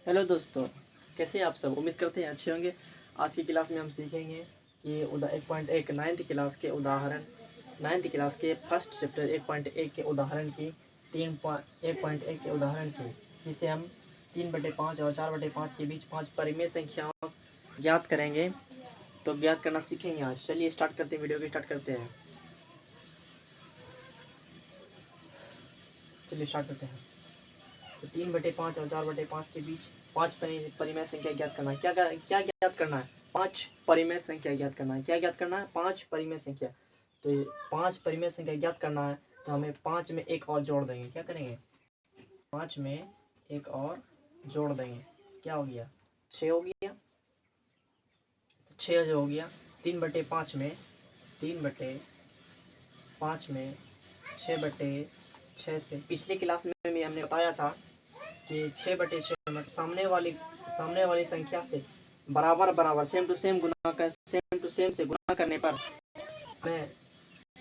Hello दोस्तों, कैसे हैं आप सब। उम्मीद करते हैं अच्छे होंगे। आज की क्लास में हम सीखेंगे कि 1.1 नाइन्थ क्लास के उदाहरण, नाइन्थ क्लास के फर्स्ट चैप्टर 1.1 के उदाहरण की 1.1 के उदाहरण की, जिसे हम 3/5 और 4/5 के बीच 5 परिमेय संख्याओं ज्ञात करेंगे। तो ज्ञात करना सीखेंगे आज। चलिए स्टार्ट करते हैं, वीडियो को स्टार्ट करते हैं। चलिए स्टार्ट करते हैं। तो 3/5 और 4/5 के बीच 5 परिमेय संख्या ज्ञात करना है। क्या ज्ञात करना है? 5 परिमेय संख्या ज्ञात करना है। क्या ज्ञात करना है? 5 परिमेय संख्या। तो ये 5 परिमेय संख्या ज्ञात करना है, तो हमें 5 में एक और जोड़ देंगे। क्या करेंगे? 5 में एक और जोड़ देंगे। क्या हो गया? 6 हो गया। तो 6 जो हो गया 3/5 में 3/5 में 6/6 से, पिछली क्लास में भी हमने बताया था कि 6/6 में सामने वाली संख्या से बराबर सेम टू सेम से गुना करने पर हमें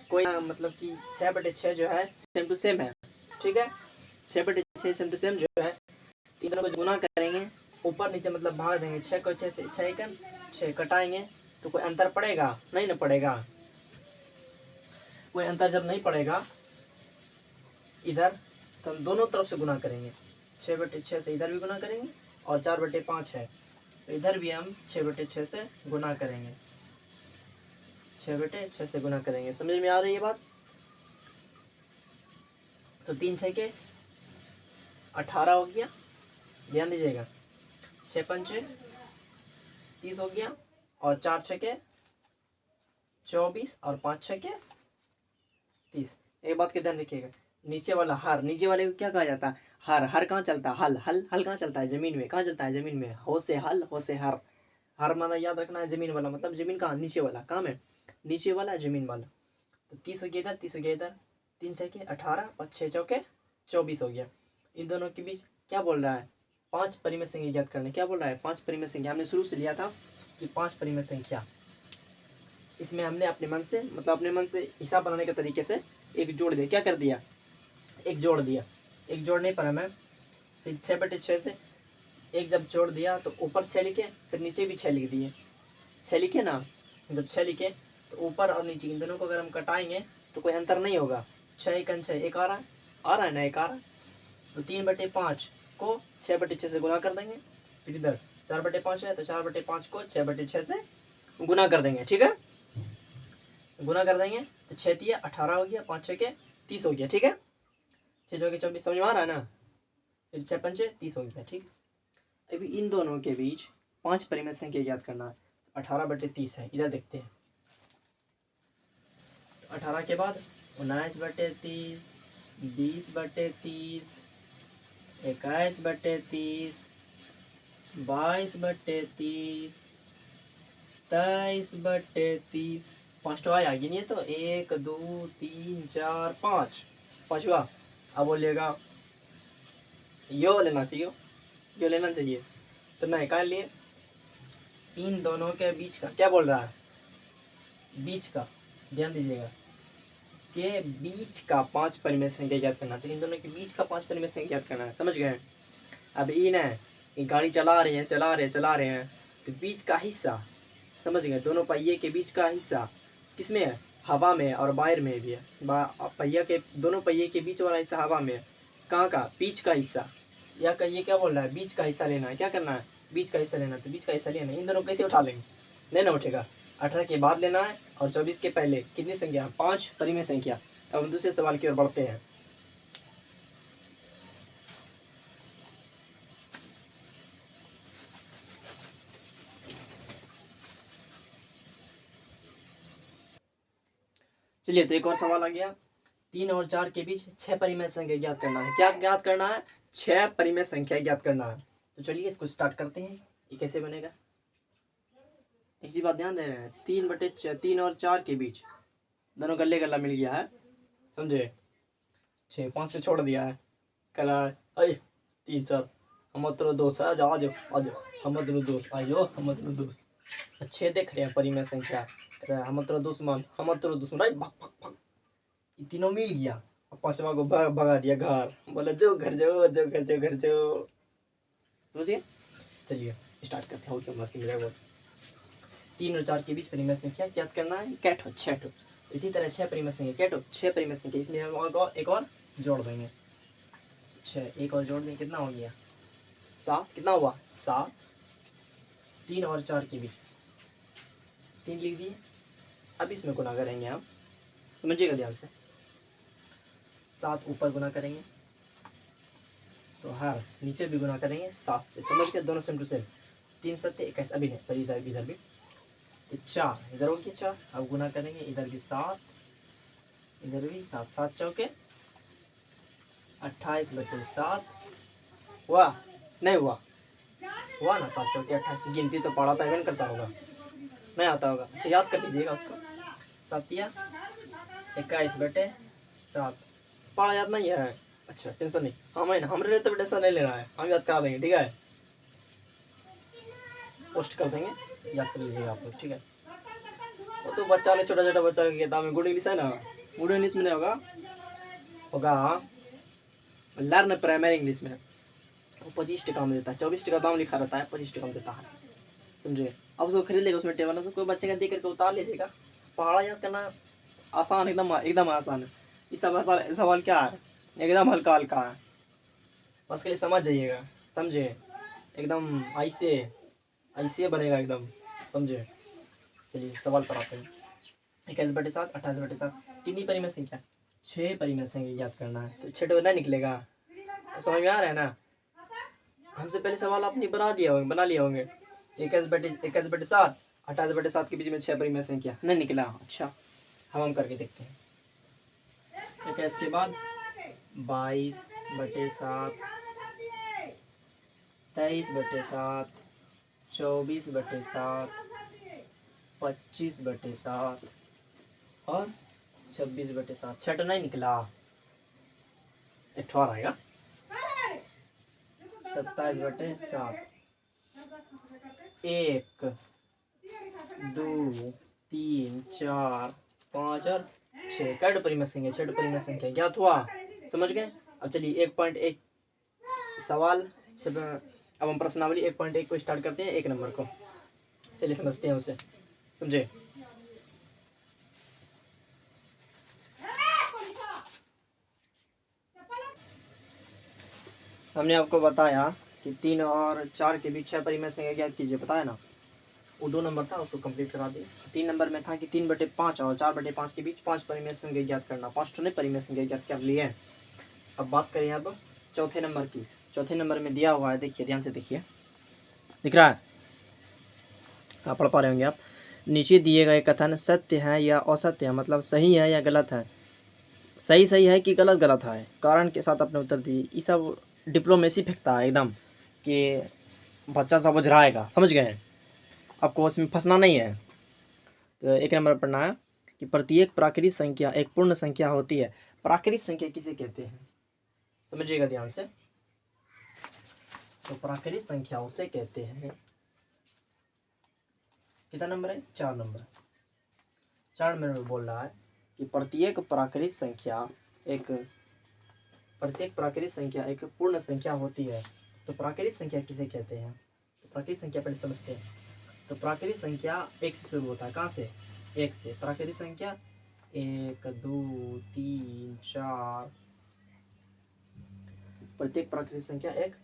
कोई मतलब कि 6/6 जो है सेम टू सेम है। ठीक है, 6/6 सेम टू सेम जो है, इन दोनों को गुना करेंगे, ऊपर नीचे मतलब भाग देंगे। 6 को 6 से 6 कटाएंगे तो कोई अंतर पड़ेगा? नहीं ना पड़ेगा। कोई अंतर जब नहीं पड़ेगा इधर, तो हम दोनों तरफ से गुना करेंगे। 6/6 से इधर भी गुना करेंगे और 4/5 है तो इधर भी हम 6/6 से गुना करेंगे। 6/6 से गुना करेंगे। समझ में आ रही है बात? तो 3 6 के 18 हो गया। ध्यान दीजिएगा, 6 पंचे 30 हो गया, और 4 6 के 24 और 5 6 के 30। एक बात का ध्यान रखिएगा, नीचे वाला हर, नीचे वाले को क्या कहा जाता है? हर कहाँ चलता है? हल कहाँ चलता है? जमीन में। कहाँ चलता है? जमीन में। हो से हल, हो से हर। हर माना याद रखना है जमीन वाला, मतलब जमीन कहाँ? नीचे वाला। काम है नीचे वाला, जमीन वाला। तो 30 हो गया इधर, 30 हो गया इधर। 3 6 के 18 और 6 चौके 24 हो गया। इन दोनों के बीच क्या बोल रहा है? 5 परिमेय संख्या ज्ञात करने। क्या बोल रहा है? 5 परिमेय संख्या। हमने शुरू से लिया था कि 5 परिमेय संख्या। इसमें हमने अपने मन से, मतलब अपने मन से हिसाब बनाने के तरीके से एक जोड़ दिया। क्या कर दिया? एक जोड़ दिया। एक जोड़ने पर हमें फिर 6/6 से एक जब जोड़ दिया तो ऊपर 6 लिखे, फिर नीचे भी 6 लिख दिए। 6 लिखे ना, जब 6 लिखे तो ऊपर और नीचे इन दोनों को अगर हम कटाएंगे तो कोई अंतर नहीं होगा। 6 1 6 एक आ रहा है ना, एक आ रहा है। तो 3/5 को 6/6 से गुना कर देंगे। फिर इधर 4/5 है तो 4/5 को 6/6 से गुना कर देंगे। ठीक है, गुना कर देंगे तो 6 3 18 हो गया, 5 6 के 30 हो गया। ठीक है, 6 6 के 24। समझ में आ रहा है ना? फिर 6 पंचे 30 हो गया। ठीक है, अभी इन दोनों के बीच 5 परिमेय संख्या ज्ञात करना है। 18/30 है, इधर देखते हैं। 18 के बाद 19/30, 20/30, 21/30, 22/30, 23/30। पांचवा आ गया नहीं तो 1 2 3 4 5, पांचवा। अब बोलिएगा यो लेना चाहिए, यो लेना चाहिए। तो नहीं, क्या लिए? इन दोनों के बीच का। क्या बोल रहा है? बीच का। ध्यान दीजिएगा, के बीच का 5 परिमेय संख्या ज्ञात करना। तो इन दोनों के बीच का 5 परिमेय संख्या ज्ञात करना है। समझ गए? अब इन है, ये गाड़ी चला रहे हैं तो बीच का हिस्सा, समझ गए? दोनों पहिए के बीच का हिस्सा किसमें है? हवा में, और वायर में भी है। पहिया के दोनों पहिए के बीच वाला हिस्सा हवा में है। कहाँ का? बीच का हिस्सा। या कहिए क्या बोल रहा है? बीच का हिस्सा लेना है। क्या करना है? बीच का हिस्सा लेना। तो बीच का हिस्सा लेना है। इन दोनों कैसे उठा लेंगे? नहीं ना उठेगा। 18 के बाद लेना है और 24 के पहले। कितनी संख्या? 5 परिमेय संख्या। अब हम दूसरे सवाल की ओर बढ़ते हैं। चलिए, तो एक और सवाल आ गया। 3 और 4 के बीच 6 परिमेय संख्या ज्ञात करना है। क्या ज्ञात करना है? 6 परिमेय संख्या ज्ञात करना है। तो चलिए इसको स्टार्ट करते हैं। ये कैसे बनेगा? एक चीज बात ध्यान दे रहे हैं, 3 और 4 के बीच दोनों गले गला मिल गया है। समझे? 6 5 पे छोड़ दिया है। कला 3 4 हम तेरे दोस्त आ जाओ हम तेरे दोस्त आयो, हम तेरे दोस्त। अच्छे देख रहे हैं परिमेय संख्या। हम तेरे दुश्मन, हम तेरे दुश्मन। भग भग भग। ये तीनों मिल गया। और पांचवा को भगा दिया घर। बोला जो घर जो, जो घर जो, घर जो। समझिए? चलिए स्टार्ट करते हैं। हो क्यों मस्ती मिलेगा बहुत। 3 और 4 के बीच परिमेय संख्या याद करना है, कैट हो 6 ठो। इसी तरह 6 परिमेय संख्या कैट हो 6 परिमेय संख्या, इसमें हम एक और जोड़ देंगे 6, एक और जोड़ देंगे, कितना हो गया 7। कितना हुआ 7। 3 और 4 के बीच 3 लिख दिए। अब इसमें गुना करेंगे हम, समझिएगा ध्यान से। 7 ऊपर गुना करेंगे तो हर नीचे भी गुना करेंगे 7 से, समझ के दोनों सेम टू सेम। 3 7 21, अभी नहीं पर इधर भी तो 4 इधर हो गया 4। अब गुना करेंगे इधर भी 7, इधर भी 7, 7 चौके 28/7 हुआ, नहीं हुआ ना 7 चौके 28। गिनती तो पढ़ाता है, करता होगा, नहीं आता होगा, अच्छा याद कर लीजिएगा उसको। 7 21/7 पढ़ा याद नहीं है, अच्छा टेंशन नहीं, हमारे लिए तो टेंशन नहीं लेना है, हम याद करा देंगे, ठीक है पोस्ट कर देंगे, याद कर लीजिएगा आप लोग, ठीक है। वो तो बच्चा ने छोटा छोटा बच्चा की किताब में गुड इंग्लिश है ना, गुड इंग्लिश में नहीं होगा लर्न प्राइमरी इंग्लिश में। वो 25 टका में देता है, 24 टका दाम लिखा रहता है, 25 टका में देता है, समझे। अब उसको खरीद लेगा, उसमें टेबल तो कोई बच्चे का देख करके उतार लीजिएगा। पहाड़ा याद करना आसान, एकदम आसान है। इस सवाल क्या है, एकदम हल्का हल्का है, बस के लिए समझ जाइएगा, समझे। एकदम ऐसे बनेगा एकदम, समझे। चलिए सवाल पर आते हैं। 21/7 28/7 तीन ही परिमेय संख्या, 6 परिमेय संख्या याद करना है, तो 6 नहीं निकलेगा, समझ में आ रहा है ना। हमसे पहले सवाल आपने बना लिए होंगे। 21/7 28/7 के बीच में 6 परिमेय संख्या नहीं निकला, अच्छा हम करके देखते हैं। 21 के बाद 22/7 23/7 24/7 25/7 और 26/7। 6 नहीं निकला, 18 आएगा। 27/7 1 2 3 4 5 और 6 कैड परिमेय संख्या, 6 परिमेय संख्या ज्ञात हुआ, समझ गए। अब चलिए 1.1 सवाल, अब हम प्रश्नावली 1.1 को स्टार्ट करते हैं, 1 नंबर को, चलिए समझते हैं उसे, समझे। हमने आपको बताया कि 3 और 4 के बीच 6 परिमेय संख्या ज्ञात कीजिए, बताया ना। वो 2 नंबर था, उसको कंप्लीट करा दिए। 3 नंबर में था कि 3/5 और 4/5 के बीच 5 परिमेय संख्या ज्ञात करना, 5 ठो परिमेय संख्या ज्ञात कर लिए। अब बात करें अब चौथे नंबर की। चौथे नंबर में दिया हुआ है, देखिए ध्यान से देखिए, दिख रहा है, आप पढ़ पा रहे होंगे आप। नीचे दिए गए कथन सत्य है या असत्य है, मतलब सही है या गलत है, सही है कि गलत है, कारण के साथ अपने उत्तर दिए। ये सब डिप्लोमेसी फेंकता है एकदम कि बच्चा समझ रहा है, समझ गए, आपको उसमें फंसना नहीं है। तो 1 नंबर पढ़ना है कि प्रत्येक प्राकृतिक संख्या एक पूर्ण संख्या होती है। प्राकृतिक संख्या किसे कहते हैं, समझिएगा ध्यान से। तो प्राकृतिक संख्या उसे कहते हैं, कितना नंबर है 4 नंबर। 4 नंबर में बोल रहा है कि प्रत्येक प्राकृतिक संख्या एक पूर्ण संख्या होती है। तो प्राकृतिक संख्या किसे कहते हैं, तो प्राकृतिक संख्या पहले समझते हैं। तो प्राकृतिक संख्या 1 से शुरू होता है, कहाँ से 1 से। प्राकृतिक संख्या 1 2 3 4, प्रत्येक प्राकृतिक संख्या 1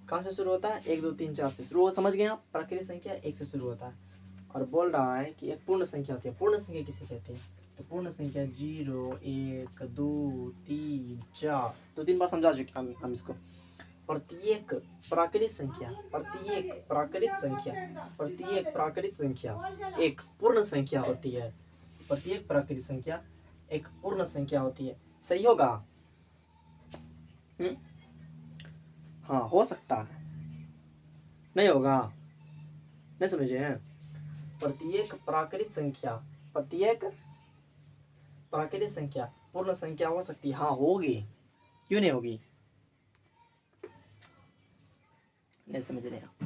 कहाँ से शुरू होता है, 1 2 3 4 से शुरू हो, समझ गए आप। प्राकृतिक संख्या 1 से शुरू होता है, और बोल रहा है कि एक पूर्ण संख्या होती है। पूर्ण संख्या किसे कहते हैं, तो पूर्ण संख्या 0 1 2 3 4, 2-3 बार समझा चुके हम इसको। प्रत्येक प्राकृतिक संख्या एक पूर्ण संख्या होती है। प्रत्येक प्राकृतिक संख्या एक पूर्ण संख्या होती है, सही होगा। हाँ हो सकता है, नहीं होगा, नहीं समझे हैं। प्रत्येक प्राकृतिक संख्या पूर्ण संख्या हो सकती है, हाँ होगी, क्यों नहीं होगी, नहीं समझ रहे आप।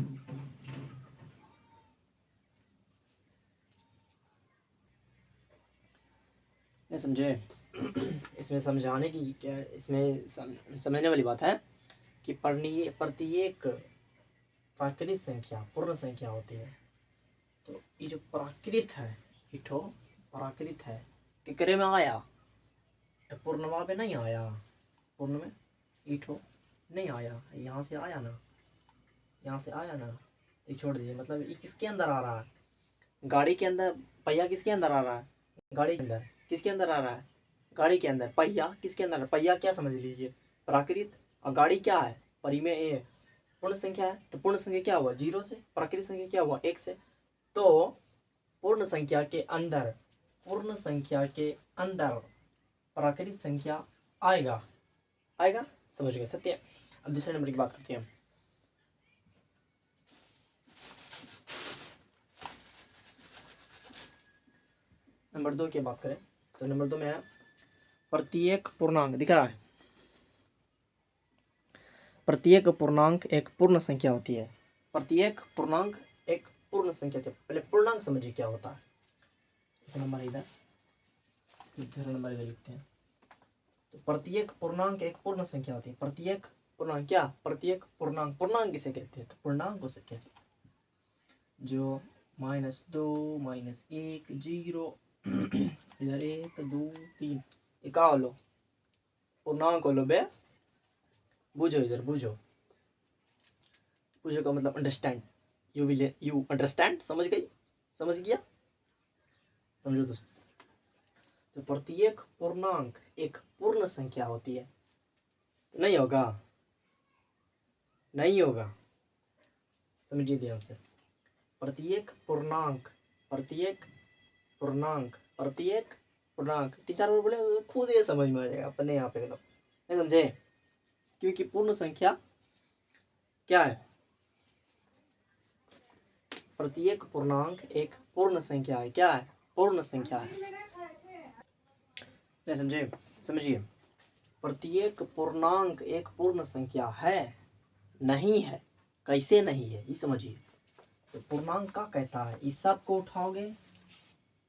नहीं समझे। इसमें समझाने की क्या, इसमें समझने वाली बात है कि प्रत्येक प्राकृत संख्या पूर्ण संख्या होती है। तो ये जो प्राकृत है इठो प्राकृत है किकरे में आया, पूर्णवा में नहीं आया, पूर्ण में इठो नहीं आया, यहाँ से आया ना, यहाँ से आया ना, ये छोड़ दीजिए। मतलब ये किसके अंदर आ रहा है, गाड़ी के अंदर। पहिया किसके अंदर आ रहा है, गाड़ी के अंदर। किसके अंदर आ रहा है, गाड़ी के अंदर। पहिया किसके अंदर, पहिया क्या समझ लीजिए, प्राकृत। और गाड़ी क्या है, परिमेय ए, पूर्ण संख्या है। तो पूर्ण संख्या क्या हुआ, 0 से। प्राकृत संख्या क्या हुआ, 1 से। तो पूर्ण संख्या के अंदर, पूर्ण संख्या के अंदर प्राकृत संख्या आएगा, आएगा, समझ गए, सत्य। अब दूसरे नंबर की बात करते हैं। नंबर 2 की बात करें तो नंबर 2 में है प्रत्येक पूर्णांक, दिख रहा है, प्रत्येक पूर्णांक एक पूर्ण संख्या होती है। प्रत्येक पूर्णांक एक पूर्ण संख्या होती है। पहले पूर्णांक समझिए क्या होता है। नंबर इधर, दूसरा नंबर इधर लिखते हैं। तो प्रत्येक पूर्णांक एक पूर्ण संख्या होती है। प्रत्येक पूर्णांक क्या, प्रत्येक पूर्णांक, पूर्णांक किसे कहते हैं, तो पूर्णांक उसे कहते हैं जो -2 -1 0 इधर 1 2 3 ये का होलो, पूर्णांक होलो बे। बुझो इधर, बुझो, बुझो का मतलब अंडरस्टैंड, यू अंडरस्टैंड, समझ गई, समझ गया, समझो दोस्तों। तो प्रत्येक पूर्णांक एक पूर्ण संख्या होती है। नहीं होगा, नहीं होगा, समझिए ध्यान से। प्रत्येक पूर्णांक, प्रत्येक पूर्णांक, प्रत्येक पूर्णांक, 3 4 बार बोले तो खुद ये समझ में आ जाएगा अपने यहाँ पे, नहीं समझे। क्योंकि पूर्ण संख्या क्या है, प्रत्येक पूर्णांक एक पूर्ण संख्या है। क्या है, पूर्ण संख्या है, नहीं समझे, समझिए। प्रत्येक पूर्णांक एक पूर्ण संख्या है, नहीं है, कैसे नहीं है ये समझिए। तो पूर्णांक का कहता है, इस सब को उठाओगे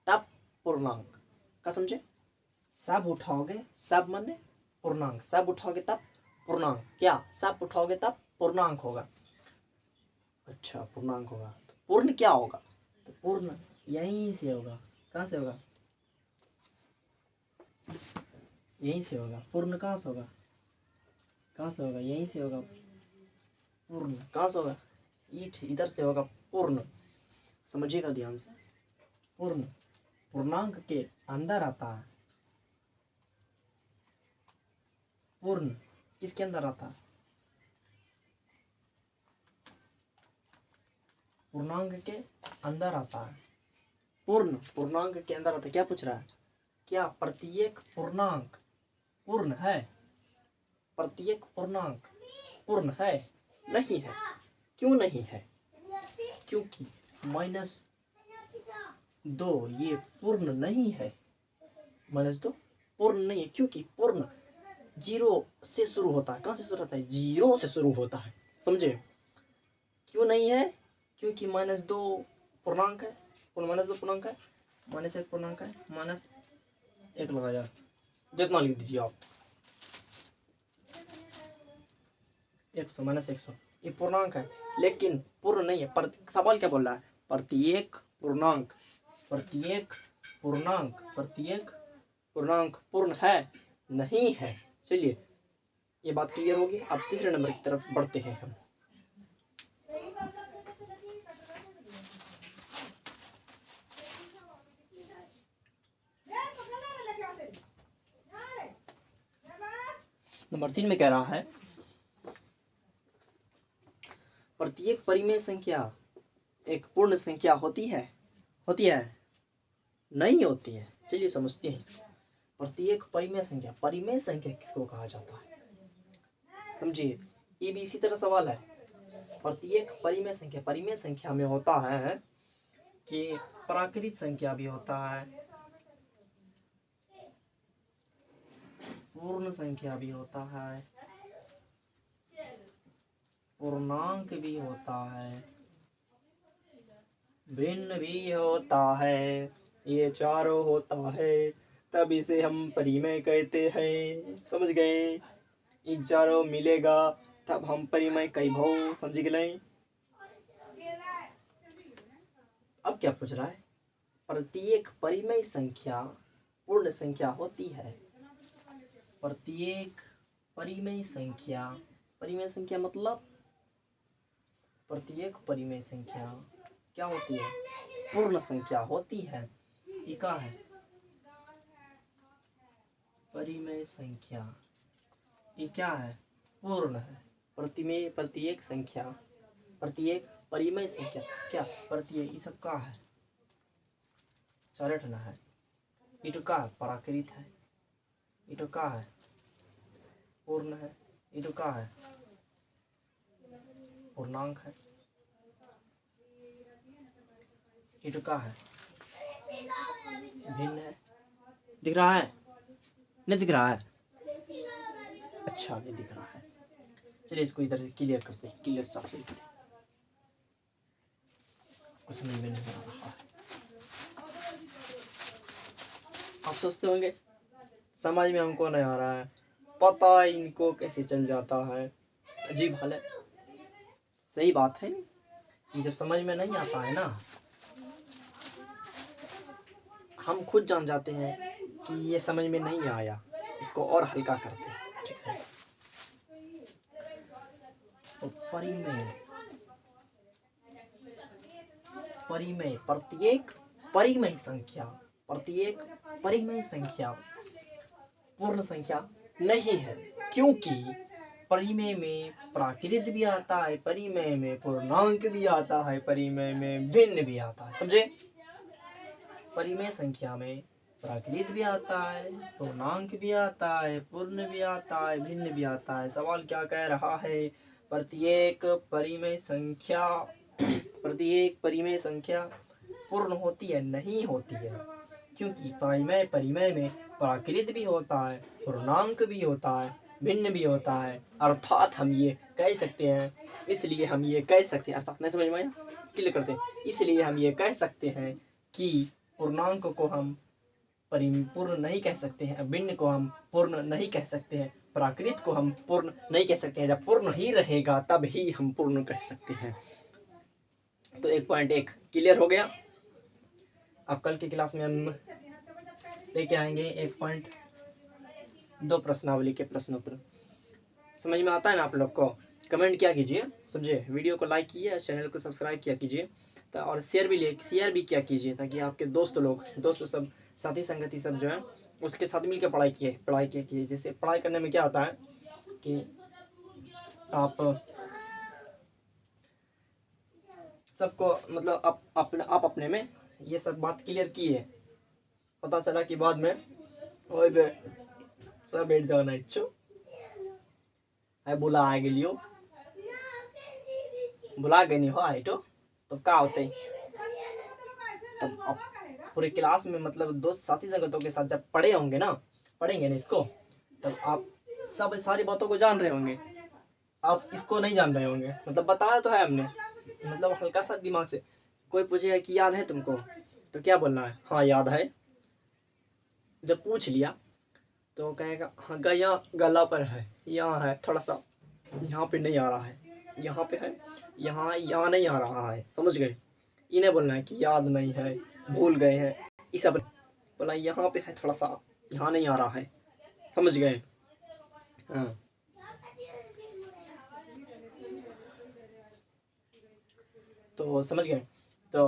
तब पूर्णांक का, समझे। सब उठाओगे, सब माने पूर्णांक, सब उठाओगे तब पूर्णांक, क्या, सब उठाओगे तब पूर्णांक होगा। अच्छा, पूर्णांक होगा तो पूर्ण क्या होगा, तो पूर्ण यहीं से होगा। कहाँ से होगा, यहीं से होगा। पूर्ण कहाँ से होगा, कहाँ से होगा, यहीं से होगा। पूर्ण कहाँ से होगा, ईट इधर से होगा पूर्ण, समझिएगा ध्यान से। पूर्ण पूर्णांक के अंदर आता है। पूर्ण किसके अंदर आता है, पूर्णांक के अंदर आता है। पूर्ण पूर्णांक के अंदर आता है। क्या पूछ रहा है, क्या प्रत्येक पूर्णांक पूर्ण है, प्रत्येक पूर्णांक पूर्ण है, नहीं है। क्यों नहीं है, क्योंकि -2 ये पूर्ण नहीं है। -2 पूर्ण नहीं है, क्योंकि पूर्ण 0 से शुरू होता है। कहाँ से शुरू होता है, 0 से शुरू होता है, समझे। क्यों नहीं है, क्योंकि -2 पूर्णांक है, -2 पूर्णांक है, -1 पूर्णांक है, -1 लगाया, जितना लिख दीजिए आप, 100 -100 ये पूर्णांक है, लेकिन पूर्ण नहीं है। पर सवाल क्या बोल रहा है, प्रत्येक पूर्णांक, प्रत्येक पूर्णांक, प्रत्येक पूर्णांक पूर्ण है, नहीं है। चलिए ये बात क्लियर होगी। अब तीसरे नंबर की तरफ बढ़ते हैं हम। नंबर 3 में कह रहा है प्रत्येक परिमेय संख्या एक पूर्ण संख्या होती है, होती है, नहीं होती है। चलिए समझते हैं इसको। प्रत्येक परिमेय संख्या, परिमेय संख्या किसको कहा जाता है, समझिए। ये भी इसी तरह सवाल है। प्रत्येक परिमेय संख्या, परिमेय संख्या में होता है कि प्राकृत संख्या भी होता है, पूर्ण संख्या भी होता है, पूर्णांक भी होता है, भिन्न भी होता है। ये चारों होता है, तब इसे हम परिमेय कहते हैं, समझ गए। इन चारों मिलेगा तब हम परिमेय कहबो, समझ गए। अब क्या पूछ रहा है, प्रत्येक परिमेय संख्या पूर्ण संख्या होती है। प्रत्येक परिमेय संख्या मतलब प्रत्येक परिमेय संख्या क्या होती है, पूर्ण संख्या होती है। ये क्या है, परिमेय संख्या, ये क्या है, पूर्ण है। प्रत्येक संख्या, प्रत्येक परिमेय संख्या क्या, प्रत्येक, ये सब का है, चरठना है। ये तो का प्राकृत है, ये तो का है, पूर्ण है। ये तो का है, पूर्णांक है। ये तो का है, भिन्न है। दिख रहा है, नहीं दिख रहा है, अच्छा नहीं दिख रहा है। चलिए इसको इधर से क्लियर करते हैं, क्लियर साफ से लिखते हैं, कुछ समझ में नहीं आ रहा है। आप सोचते होंगे समझ में हमको नहीं आ रहा है, पता इनको कैसे चल जाता है, अजीब हाल है। सही बात है, ये जब समझ में नहीं आता है ना, हम खुद जान जाते हैं कि ये समझ में नहीं आया, इसको और हल्का करते हैं, ठीक है। तो परिमेय प्रत्येक परिमेय संख्या पूर्ण संख्या नहीं है, क्योंकि परिमेय में प्राकृत भी आता है, परिमेय में पूर्णांक भी आता है, परिमेय में भिन्न भी आता है, समझे। परिमेय संख्या में प्राकृत भी आता है, पूर्णांक भी आता है, पूर्ण भी आता है, भिन्न भी आता है। सवाल क्या कह रहा है, प्रत्येक परिमेय संख्या पूर्ण होती है, नहीं होती है, क्योंकि परिमेय में प्राकृत भी होता है, पूर्णांक भी होता है, भिन्न भी होता है। अर्थात हम ये कह सकते हैं, इसलिए हम ये कह सकते हैं, अर्थात नहीं समझ में आया, क्लियर करते हैं। इसलिए हम ये कह सकते हैं कि पूर्णांक को हम परिपूर्ण नहीं कह सकते हैं, भिन्न को हम पूर्ण नहीं कह सकते हैं, प्राकृत को हम पूर्ण नहीं कह सकते हैं। जब पूर्ण ही रहेगा तब ही हम पूर्ण कह सकते हैं। तो 1.1 क्लियर हो गया। अब कल की क्लास में हम लेके आएंगे 1.2 प्रश्नावली के प्रश्नों पर। समझ में आता है ना आप लोग को, कमेंट किया कीजिए, समझे। वीडियो को लाइक कीजिए, चैनल को सब्सक्राइब किया कीजिए, तो और शेयर भी किया कीजिए, ताकि आपके दोस्त सब साथी संगति सब जो है उसके साथ मिलकर पढ़ाई किया कीजिए। जैसे पढ़ाई करने में क्या होता है कि आप सबको मतलब आप अपने में ये सब बात क्लियर किए, पता चला कि बाद में ओए बे सब बैठ जाओ ना, इच्छो बुला आ गेलियो, बुला गए नहीं हो आए तो क्या होते, तब आप पूरे क्लास में मतलब दोस्त साथी संगतों के साथ जब पढ़ेंगे ना इसको, तब आप सब सारी बातों को जान रहे होंगे, आप इसको नहीं जान रहे होंगे। मतलब बताया तो है हमने, मतलब हल्का सा दिमाग से। कोई पूछेगा कि याद है तुमको, तो क्या बोलना है, हाँ याद है। जब पूछ लिया तो कहेगा हाँ यहाँ गला पर है, यहाँ है, थोड़ा सा यहाँ पे नहीं आ रहा है, यहाँ पे है, यहाँ नहीं आ रहा है, समझ गए। इन्हें बोलना है कि याद नहीं है, भूल गए हैं, ये सब बोला यहाँ पे है, थोड़ा सा यहाँ नहीं आ रहा है, समझ गए। हाँ तो समझ गए। तो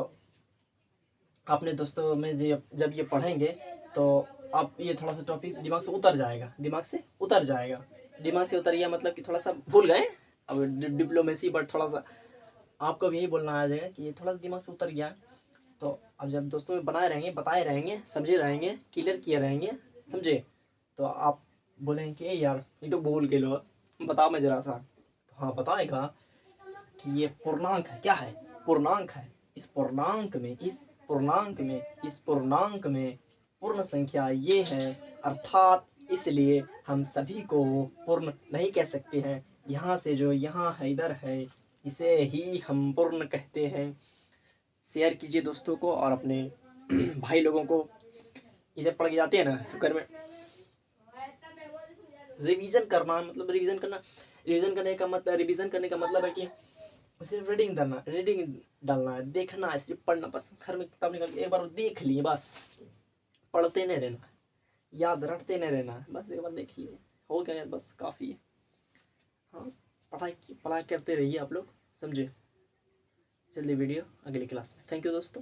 अपने दोस्तों में जब ये पढ़ेंगे तो आप ये थोड़ा सा टॉपिक दिमाग से उतर जाएगा, दिमाग से उतर गया मतलब कि थोड़ा सा भूल गए। अब डिप्लोमेसी बट थोड़ा सा आपको भी यही बोलना आ जाएगा कि ये थोड़ा सा दिमाग से उतर गया। तो अब जब दोस्तों में बताए रहेंगे, समझे रहेंगे, क्लियर किए रहेंगे, समझे, तो आप बोलेंगे कि यार ये तो भूल गए लो, बताओ मैं जरा सा। तो हाँ बताएगा कि ये पूर्णांक है, क्या है, पूर्णांक है। इस पूर्णांक में पूर्ण संख्या ये है, अर्थात इसलिए हम सभी को पूर्ण नहीं कह सकते हैं। यहाँ से जो यहाँ है इधर है, इसे ही हम पूर्ण कहते हैं। शेयर कीजिए दोस्तों को और अपने भाई लोगों को। इसे पढ़ के जाते हैं ना तो घर में रिवीजन करना, मतलब रिवीजन करने का मतलब है कि सिर्फ रीडिंग डालना है, देखना है, सिर्फ पढ़ना, बस घर में किताब निकाल के एक बार देख लिए, बस पढ़ते नहीं रहना, याद रटते नहीं रहना, बस एक बार देख लिए हो गया यार, बस काफ़ी है। हाँ, पढ़ाई करते रहिए आप लोग, समझे। जल्दी वीडियो अगली क्लास में। थैंक यू दोस्तों।